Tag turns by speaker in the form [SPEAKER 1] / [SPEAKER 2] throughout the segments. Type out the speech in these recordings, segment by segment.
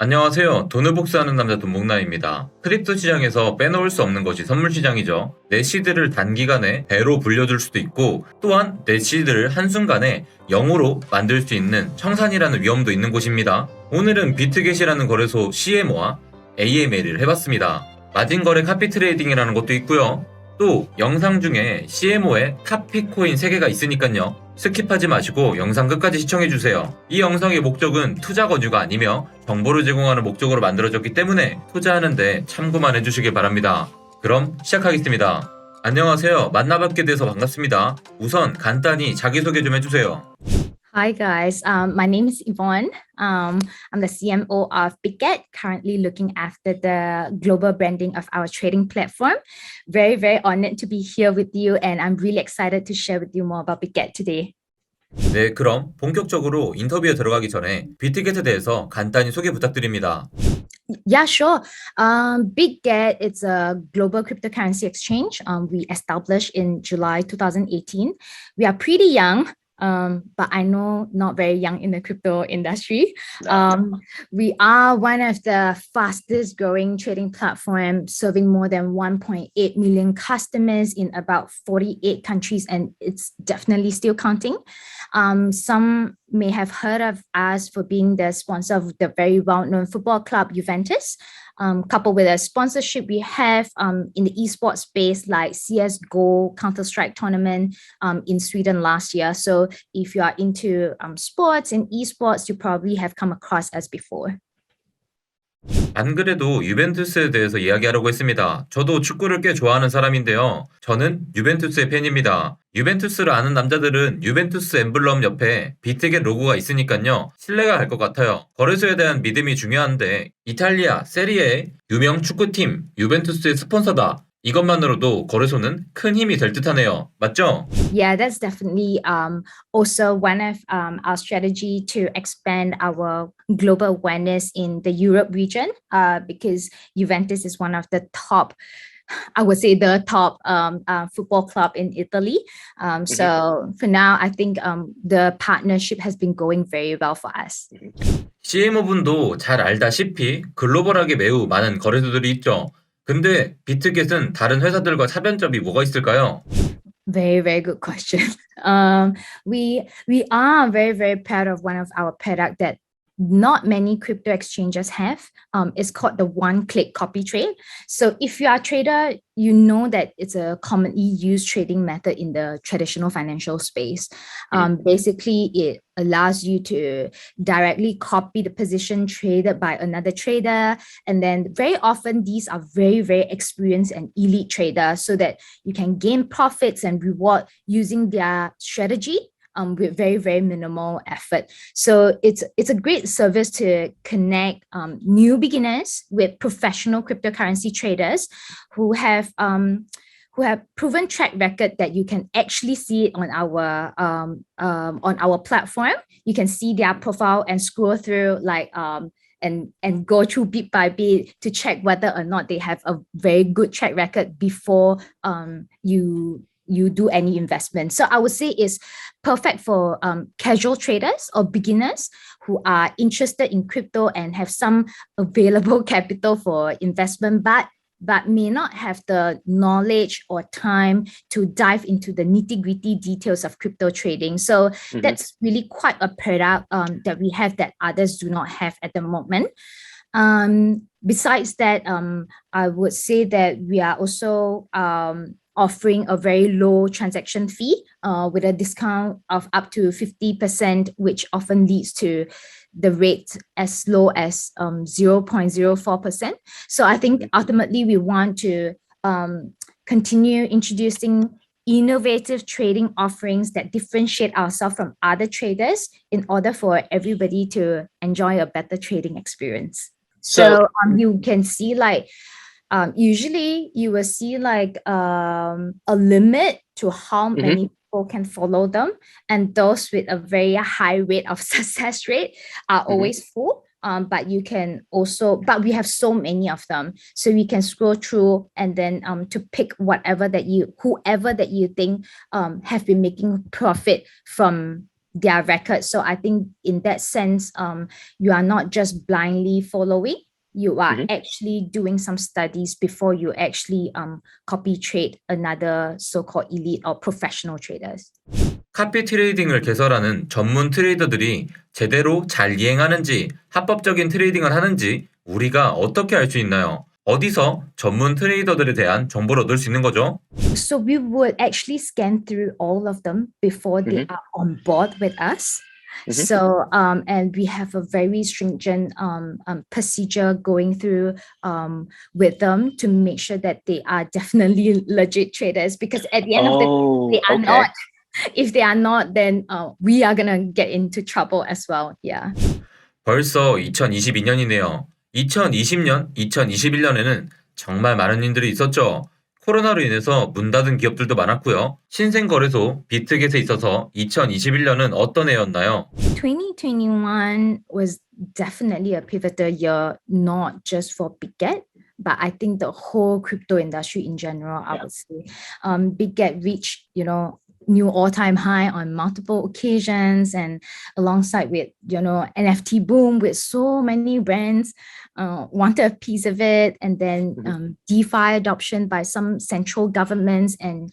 [SPEAKER 1] 안녕하세요. 돈을 복사하는 남자 돈복남입니다. 크립토 시장에서 빼놓을 수 없는 것이 선물 시장이죠. 내 시드를 단기간에 배로 불려줄 수도 있고 또한 내 시드를 한순간에 0으로 만들 수 있는 청산이라는 위험도 있는 곳입니다. 오늘은 비트겟이라는 거래소 CMO와 AML을 해봤습니다. 마진거래 카피 트레이딩이라는 것도 있고요. 또 영상 중에 CMO의 카피코인 3개가 있으니까요. 스킵하지 마시고 영상 끝까지 시청해주세요. 이 영상의 목적은 투자 권유가 아니며 정보를 제공하는 목적으로 만들어졌기 때문에 투자하는데 참고만 해주시길 바랍니다. 그럼 시작하겠습니다. 안녕하세요. 만나뵙게 돼서 반갑습니다. 우선 간단히 자기소개 좀 해주세요.
[SPEAKER 2] Hi guys, my name is Yvonne. I'm the CMO of Biget, currently looking after the global branding of our trading platform. Very honored to be here with you, and I'm really excited to share with you more about Biget today.
[SPEAKER 1] 네, 그럼 본격적으로 인터뷰에 들어가기 전에 비트겟에 대해서 간단히 소개 부탁드립니다.
[SPEAKER 2] Yeah, sure. Biget is a global cryptocurrency exchange. We established in July 2018. We are pretty young. But I know not very young in the crypto industry. We are one of the fastest growing trading platforms, serving more than 1.8 million customers in about 48 countries, and it's definitely still counting. Some may have heard of us for being the sponsor of the very well-known football club Juventus. Coupled with a sponsorship we have in the esports space like CSGO, Counter-Strike tournament in Sweden last year. So if you are into sports and esports, you probably have come across us before.
[SPEAKER 1] 안 그래도 유벤투스에 대해서 이야기하려고 했습니다. 저도 축구를 꽤 좋아하는 사람인데요. 저는 유벤투스의 팬입니다. 유벤투스를 아는 남자들은 유벤투스 엠블럼 옆에 비트겟 로고가 있으니까요. 신뢰가 갈 것 같아요. 거래소에 대한 믿음이 중요한데 이탈리아 세리에의 유명 축구팀 유벤투스의 스폰서다. 이것만으로도 거래소는 큰 힘이 될 듯하네요. 맞죠?
[SPEAKER 2] Yeah, that's definitely also one of our strategy to expand our global awareness in the Europe region because Juventus is one of the top, I would say the top football club in Italy. So for now, I think the partnership has been going very well for us.
[SPEAKER 1] CMO분도 잘 알다시피 글로벌하게 매우 많은 거래소들이 있죠. 근데 비트겟은 다른 회사들과 차별점이 뭐가 있을까요?
[SPEAKER 2] Very good question. We are very proud of one of our product that not many crypto exchanges have. It's called the one-click copy trade. So if you are a trader, you know that it's a commonly used trading method in the traditional financial space. Basically, it allows you to directly copy the position traded by another trader. And then very often, these are very experienced and elite traders so that you can gain profits and reward using their strategy with very minimal effort. So it's a great service to connect new beginners with professional cryptocurrency traders who have proven track record that you can actually see it on our platform. You can see their profile and scroll through like and go through bit by bit to check whether or not they have a very good track record before you do any investment. So I would say it's perfect for casual traders or beginners who are interested in crypto and have some available capital for investment, but may not have the knowledge or time to dive into the nitty-gritty details of crypto trading. So that's really quite a product that we have that others do not have at the moment. Besides that, I would say that we are also offering a very low transaction fee with a discount of up to 50%, which often leads to the rate as low as 0.04%. So I think ultimately we want to continue introducing innovative trading offerings that differentiate ourselves from other traders in order for everybody to enjoy a better trading experience. So you can see like usually you will see like a limit to how many people can follow them, and those with a very high rate of success rate are always full. But we have so many of them, so we can scroll through and then to pick whoever that you think have been making profit from their records. So I think in that sense, you are not just blindly following. You are actually doing some studies before you actually copy trade another so-called elite or professional traders.
[SPEAKER 1] 카피 트레이딩을 개설하는 전문 트레이더들이 제대로 잘 이행하는지, 합법적인 트레이딩을 하는지 우리가 어떻게 알 수 있나요? 어디서 전문 트레이더들에 대한 정보를 얻을 수 있는 거죠?
[SPEAKER 2] So we would actually scan through all of them before they are on board with us. So and we have a very stringent procedure going through with them to make sure that they are definitely legit traders, because at the end of the day, they are not. If they are not, then we are gonna get into trouble as well. Yeah.
[SPEAKER 1] 벌써 2022년이네요. 2020년, 2021년에는 정말 많은 일들이 있었죠. 코로나로 인해서 문 닫은 기업들도 많았고요. 신생거래소 비트겟에 있어서 2021년은 어떤 해였나요?
[SPEAKER 2] 2021 was definitely a pivotal year, not just for Biget, but I think the whole crypto industry in general. I would say, Biget reached, new all-time high on multiple occasions, and alongside with NFT boom, with so many brands wanted a piece of it, and then DeFi adoption by some central governments and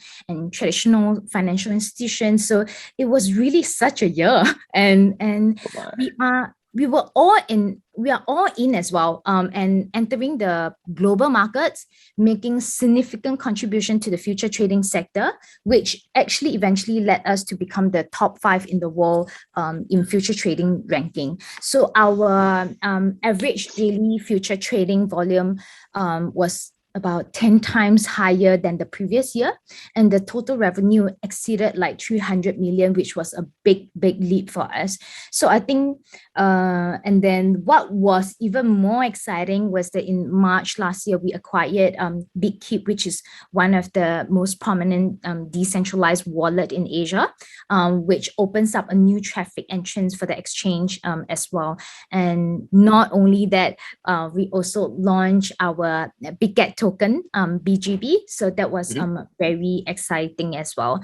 [SPEAKER 2] traditional financial institutions. So it was really such a year, and we are all in as well, and entering the global markets, making significant contribution to the future trading sector, which actually eventually led us to become the top 5 in the world in future trading ranking. So our average daily future trading volume was about 10 times higher than the previous year, and the total revenue exceeded like 300 million, which was a big leap for us. So I think and then what was even more exciting was that in March last year we acquired BitKeep, which is one of the most prominent decentralized wallet in Asia, which opens up a new traffic entrance for the exchange as well. And not only that, we also launched our Biget token, BGB. So that was very exciting as well.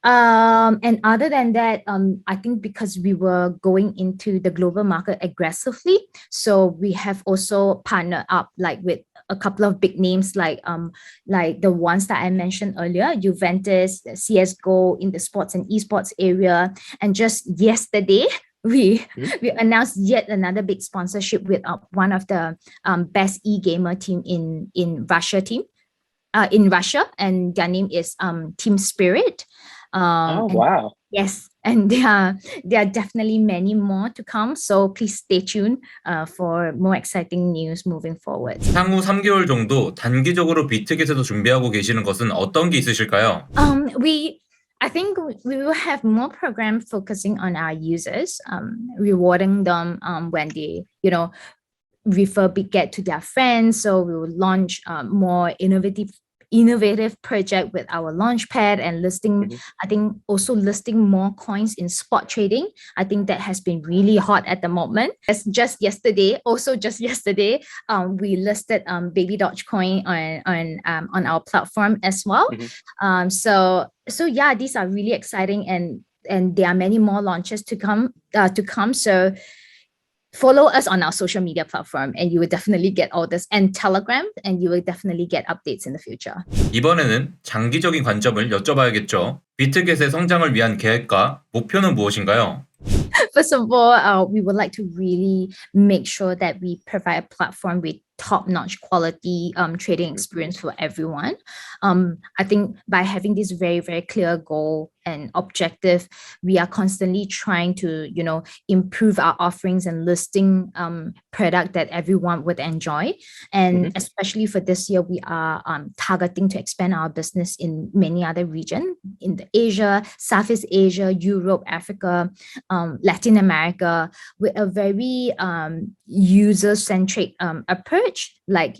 [SPEAKER 2] And other than that, I think because we were going into the global market aggressively, so we have also partnered up like with a couple of big names like the ones that I mentioned earlier, Juventus, CSGO in the sports and esports area. And just yesterday, we announced yet another big sponsorship with one of the best e-gamer team in Russia, and their name is Team Spirit.
[SPEAKER 3] Wow.
[SPEAKER 2] Yes, and there are definitely many more to come. So please stay tuned for more exciting news moving forward.
[SPEAKER 1] 향후 3개월 정도 단기적으로 비트겟에서 준비하고 계시는 것은 어떤 게 있으실까요?
[SPEAKER 2] I think we will have more programs focusing on our users, rewarding them when they, refer Biget to their friends. So we will launch more innovative project with our launchpad and listing. I think also listing more coins in spot trading. I think that has been really hot at the moment. Just yesterday, we listed baby Dogecoin on our platform as well. So yeah, these are really exciting, and there are many more launches to come. So follow us on our social media platform, and you will definitely get all this, and Telegram, and you will definitely get updates in the future.
[SPEAKER 1] 이번에는 장기적인 관점을 여쭤봐야겠죠. 비트겟의 성장을 위한 계획과 목표는 무엇인가요?
[SPEAKER 2] First of all, we would like to really make sure that we provide a platform with top-notch quality trading experience for everyone. I think by having this very, very clear goal and objective, we are constantly trying to, improve our offerings and listing product that everyone would enjoy. And especially for this year, we are targeting to expand our business in many other regions, in the Asia, Southeast Asia, Europe, Africa, Latin America, with a very user-centric approach, like,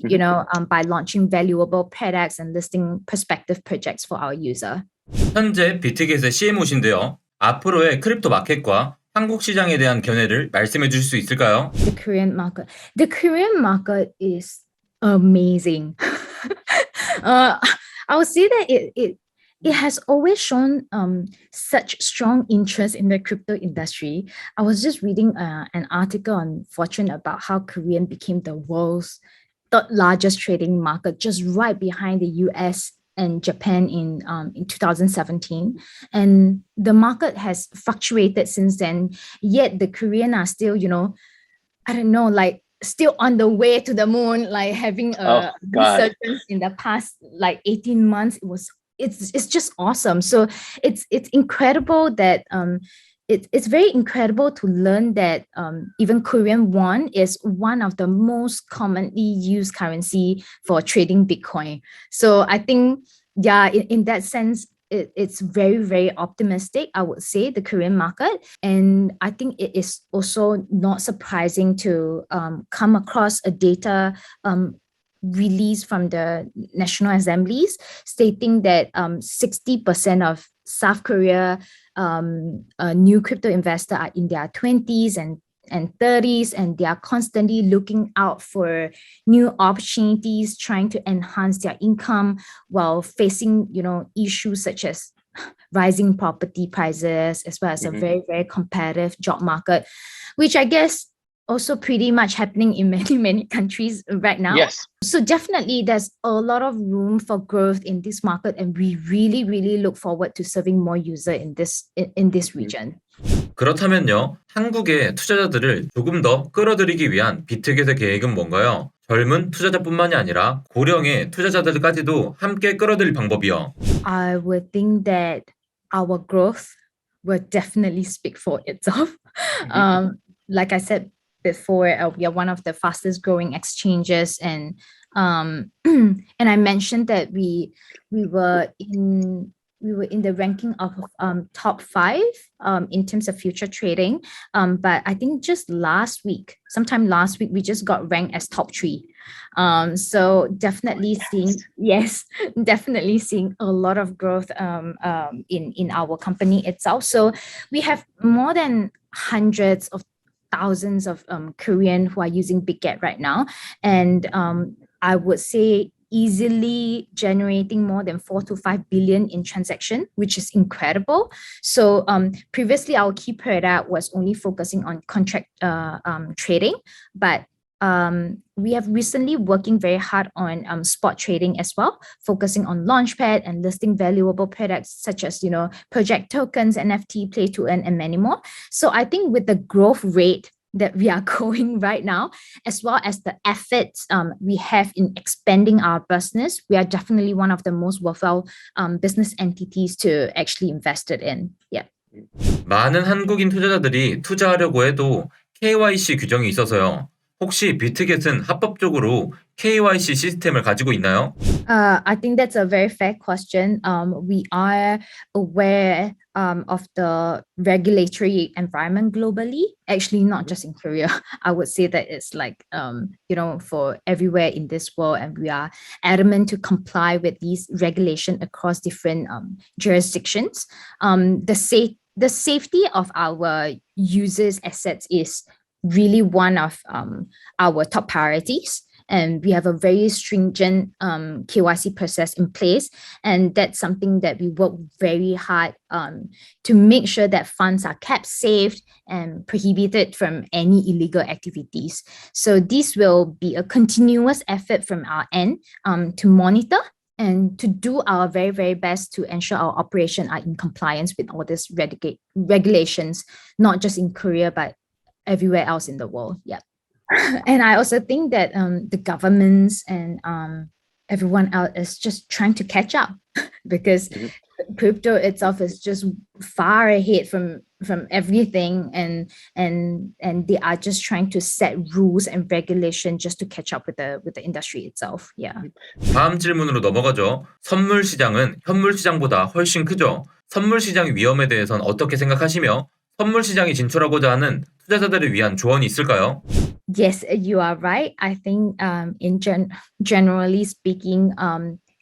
[SPEAKER 2] by launching valuable products and listing prospective projects for our user.
[SPEAKER 1] 현재 비트겟의 CMO신데요. 앞으로의 크립토 마켓과 한국 시장에 대한 견해를 말씀해 주실 수 있을까요?
[SPEAKER 2] The Korean market is amazing. I would say that it has always shown such strong interest in the crypto industry. I was just reading an article on Fortune about how Korean became the world's third largest trading market, just right behind the US and Japan in 2017. And the market has fluctuated since then, yet the Korean are still, I don't know, like still on the way to the moon, like having a resurgence in the past like 18 months. It's just awesome. So it's incredible that it's very incredible to learn that even Korean won is one of the most commonly used currency for trading Bitcoin. So I think, yeah, in that sense, it's very, very optimistic, I would say, the Korean market. And I think it is also not surprising to come across a data release from the National Assemblies stating that 60% of South Korea new crypto investors are in their 20s and 30s, and they are constantly looking out for new opportunities, trying to enhance their income while facing, issues such as rising property prices, as well as a very, very competitive job market, which I guess also pretty much happening in many, many countries right now.
[SPEAKER 3] Yes.
[SPEAKER 2] So definitely there's a lot of room for growth in this market, and we really, really look forward to serving more users in this region.
[SPEAKER 1] 그렇다면요, 한국의 투자자들을 조금 더 끌어들이기 위한 비트겟의 계획은 뭔가요? 젊은 투자자뿐만이 아니라 고령의 투자자들까지도 함께 끌어들일 방법이요.
[SPEAKER 2] I would think that our growth will definitely speak for itself. Like I said before, we are one of the fastest growing exchanges, and I mentioned that we were in the ranking of top 5 in terms of future trading, but I think just sometime last week we just got ranked as top 3. So definitely seeing a lot of growth in our company itself. So we have more than hundreds of thousands of Korean who are using Bitget right now, and I would say easily generating more than 4 to 5 billion in transaction, which is incredible. So previously our key product was only focusing on contract trading, but we have recently working very hard on spot trading as well, focusing on Launchpad and listing valuable products such as, project tokens, NFT, play to earn, and many more. So I think with the growth rate that we are going right now, as well as the efforts we have in expanding our business, we are definitely one of the most worthwhile business entities to actually invest it in. Yeah.
[SPEAKER 1] 많은 한국인 투자자들이 투자하려고 해도 KYC 규정이 있어서요. 혹시 비트겟은 합법적으로 KYC 시스템을 가지고 있나요?
[SPEAKER 2] I think that's a very fair question. We are aware of the regulatory environment globally, actually not just in Korea. I would say that it's like, for everywhere in this world, and we are adamant to comply with these regulations across different jurisdictions. The safety of our users' assets is really one of our top priorities, and we have a very stringent KYC process in place, and that's something that we work very hard to make sure that funds are kept safe and prohibited from any illegal activities. So this will be a continuous effort from our end to monitor and to do our very, very best to ensure our operations are in compliance with all these regulations, not just in Korea, but everywhere else in the world. Yeah. And I also think that the governments and everyone else is just trying to catch up because crypto itself is just far ahead from everything, and they are just trying to set rules and regulation just to catch up with the industry itself. Yeah.
[SPEAKER 1] 다음 질문으로 넘어가죠. 선물 시장은 현물 시장보다 훨씬 크죠. 선물 시장 위험에 대해서는 어떻게 생각하시며 선물 시장에 진출하고자 하는 투자자들을 위한 조언이 있을까요?
[SPEAKER 2] Yes, you are right. I think generally speaking,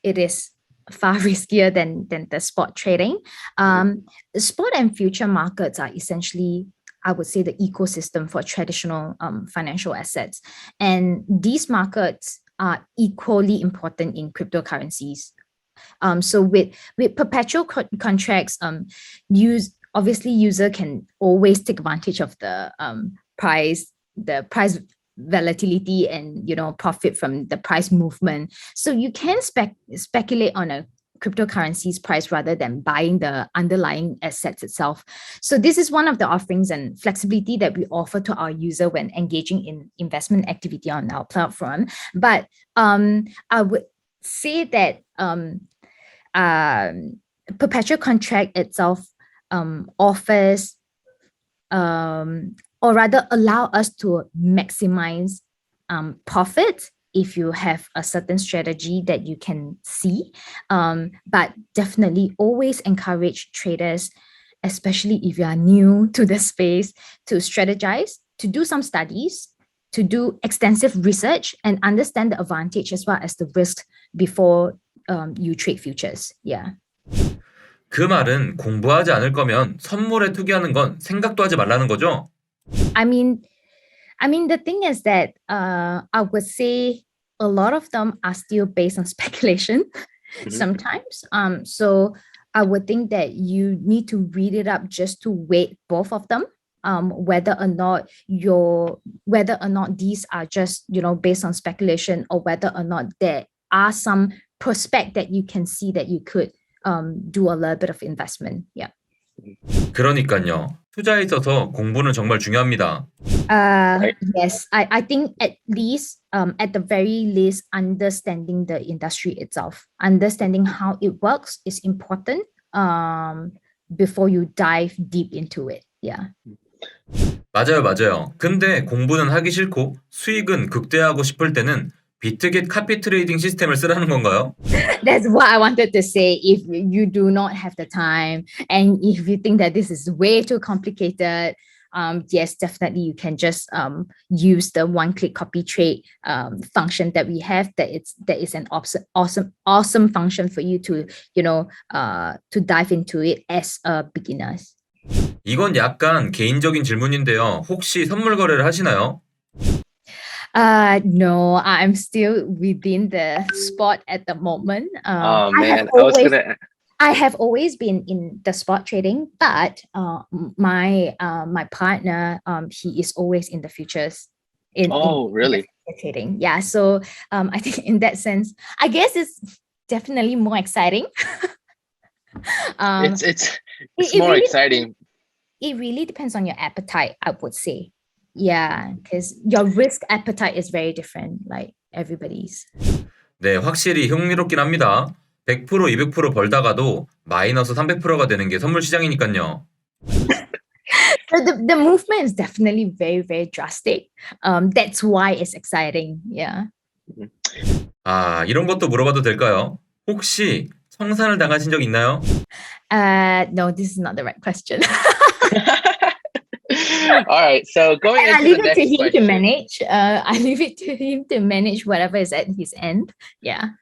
[SPEAKER 2] it is far riskier than the spot trading. Spot and future markets are essentially, I would say, the ecosystem for traditional financial assets. And these markets are equally important in cryptocurrencies. So with perpetual contracts, user can always take advantage of the price volatility and profit from the price movement. So you can speculate on a cryptocurrency's price rather than buying the underlying assets itself. So this is one of the offerings and flexibility that we offer to our user when engaging in investment activity on our platform. But I would say that perpetual contract itself offers or rather allow us to maximize profit if you have a certain strategy that you can see. But definitely always encourage traders, especially if you are new to the space, to strategize, to do some studies, to do extensive research and understand the advantage as well as the risk before you trade futures. Yeah.
[SPEAKER 1] 그 말은 공부하지 않을 거면 선물에 투기하는 건 생각도 하지 말라는 거죠?
[SPEAKER 2] I mean, the thing is that I would say a lot of them are still based on speculation sometimes. So I would think that you need to read it up just to weigh both of them. Whether or not these are just based on speculation, or whether or not there are some prospect that you can see that you could do a little bit of investment. Yeah.
[SPEAKER 1] 그러니까요. 투자에 있어서 공부는 정말 중요합니다.
[SPEAKER 2] Yes, I think at the very least, understanding the industry itself, understanding how it works is important before you dive deep into it. Yeah.
[SPEAKER 1] 맞아요. 근데 공부는 하기 싫고 수익은 극대화하고 싶을 때는 비트겟 카피 트레이딩 시스템을 쓰라는 건가요?
[SPEAKER 2] That's what I wanted to say. If you do not have the time and if you think that this is way too complicated, yes, definitely you can just use the one-click copy trade function that we have. That is an awesome function for you to to dive into it as a beginners.
[SPEAKER 1] 이건 약간 개인적인 질문인데요. 혹시 선물 거래를 하시나요?
[SPEAKER 2] No, I'm still within the spot at the moment.
[SPEAKER 3] Oh
[SPEAKER 2] I have
[SPEAKER 3] man,
[SPEAKER 2] I have always been in the spot trading, but my partner, he is always in the futures.
[SPEAKER 3] Really?
[SPEAKER 2] Trading. Yeah. So I think in that sense, I guess it's definitely more exciting.
[SPEAKER 3] It's more
[SPEAKER 2] really,
[SPEAKER 3] exciting.
[SPEAKER 2] It really depends on your appetite, I would say. Yeah, because your risk appetite is very different, like everybody's.
[SPEAKER 1] 네, 확실히 흥미롭긴 합니다. 100%, 200% 벌다가도 마이너스 300%가 되는 게 선물 시장이니까요.
[SPEAKER 2] So the movement is definitely very, very drastic. That's why it's exciting. Yeah.
[SPEAKER 1] 아, 이런 것도 물어봐도 될까요? 혹시 청산을 당하신 적 있나요?
[SPEAKER 2] No, this is not the right question.
[SPEAKER 3] All right, so going
[SPEAKER 2] I
[SPEAKER 3] into
[SPEAKER 2] leave
[SPEAKER 3] the
[SPEAKER 2] it to
[SPEAKER 3] next
[SPEAKER 2] him to
[SPEAKER 3] question.
[SPEAKER 2] manage. I leave it to him to manage whatever is at his end. Yeah.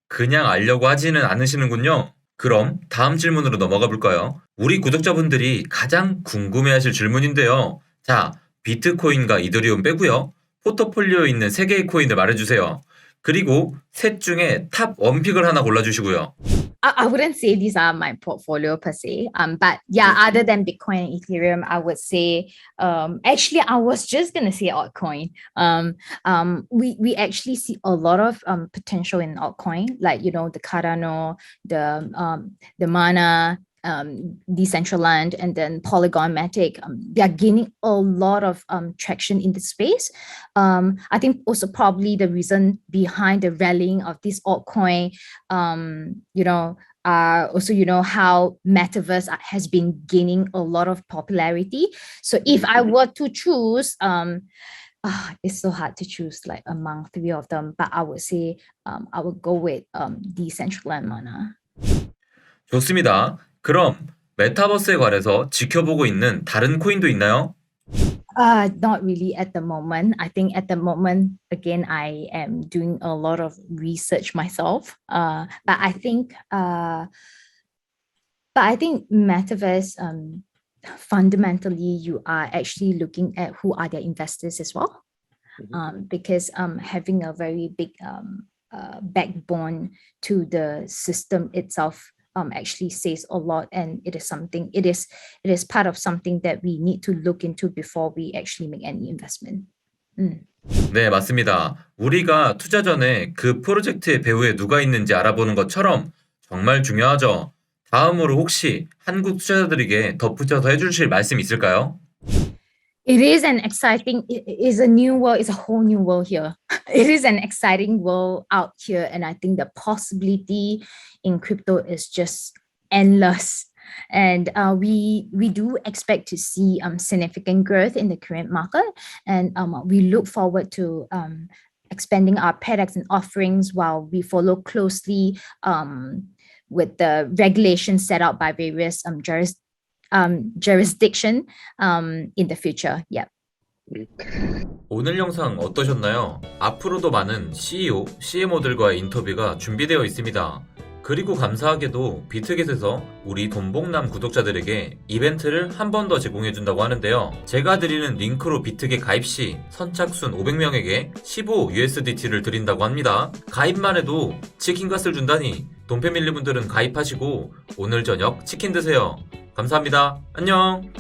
[SPEAKER 1] 그냥 알려고 하지는 않으시는군요. 그럼 다음 질문으로 넘어가 볼까요? 우리 구독자분들이 가장 궁금해하실 질문인데요. 자, 비트코인과 이더리움 빼고요. 포트폴리오에 있는 3개의 코인을 말해주세요. 그리고 셋 중에 탑 원픽을 하나 골라주시고요.
[SPEAKER 2] I wouldn't say these are my portfolio per se. But yeah, other than Bitcoin and Ethereum, I would say, actually, I was just gonna say altcoin. We actually see a lot of potential in altcoin, like the Cardano, the Mana, Decentraland, and then Polygon Matic. They are gaining a lot of traction in the space. I think also probably the reason behind the rallying of this altcoin, also how metaverse has been gaining a lot of popularity. So if I were to choose, it's so hard to choose like among 3 of them, but I would say I would go with Decentraland Mana.
[SPEAKER 1] 좋습니다. 그럼 메타버스에 관해서 지켜보고 있는 다른 코인도 있나요?
[SPEAKER 2] Not really at the moment. I think at the moment, again, I am doing a lot of research myself. But I think metaverse, fundamentally, you are actually looking at who are their investors as well. Because having a very big backbone to the system itself actually says a lot, and it is part of something that we need to look into before we actually make any investment.
[SPEAKER 1] 네, 맞습니다. 우리가 투자 전에 그 프로젝트의 배후에 누가 있는지 알아보는 것처럼 정말 중요하죠. 다음으로 혹시 한국 투자자들에게 덧붙여서 해주실 말씀 있을까요?
[SPEAKER 2] It is an exciting, it is a new world, it's a whole new world here. It is an exciting world out here, and I think the possibility in crypto is just endless. And we do expect to see significant growth in the current market, and we look forward to expanding our products and offerings while we follow closely with the regulations set out by various jurisdiction in the future. Yep.
[SPEAKER 1] 오늘 영상 어떠셨나요? 앞으로도 많은 CEO, CMO들과의 인터뷰가 준비되어 있습니다. 그리고 감사하게도 비트겟에서 우리 돈복남 구독자들에게 이벤트를 한 번 더 제공해준다고 하는데요. 제가 드리는 링크로 비트겟 가입 시 선착순 500명에게 15USDT를 드린다고 합니다. 가입만 해도 치킨값을 준다니 돈 패밀리 분들은 가입하시고 오늘 저녁 치킨 드세요. 감사합니다. 안녕.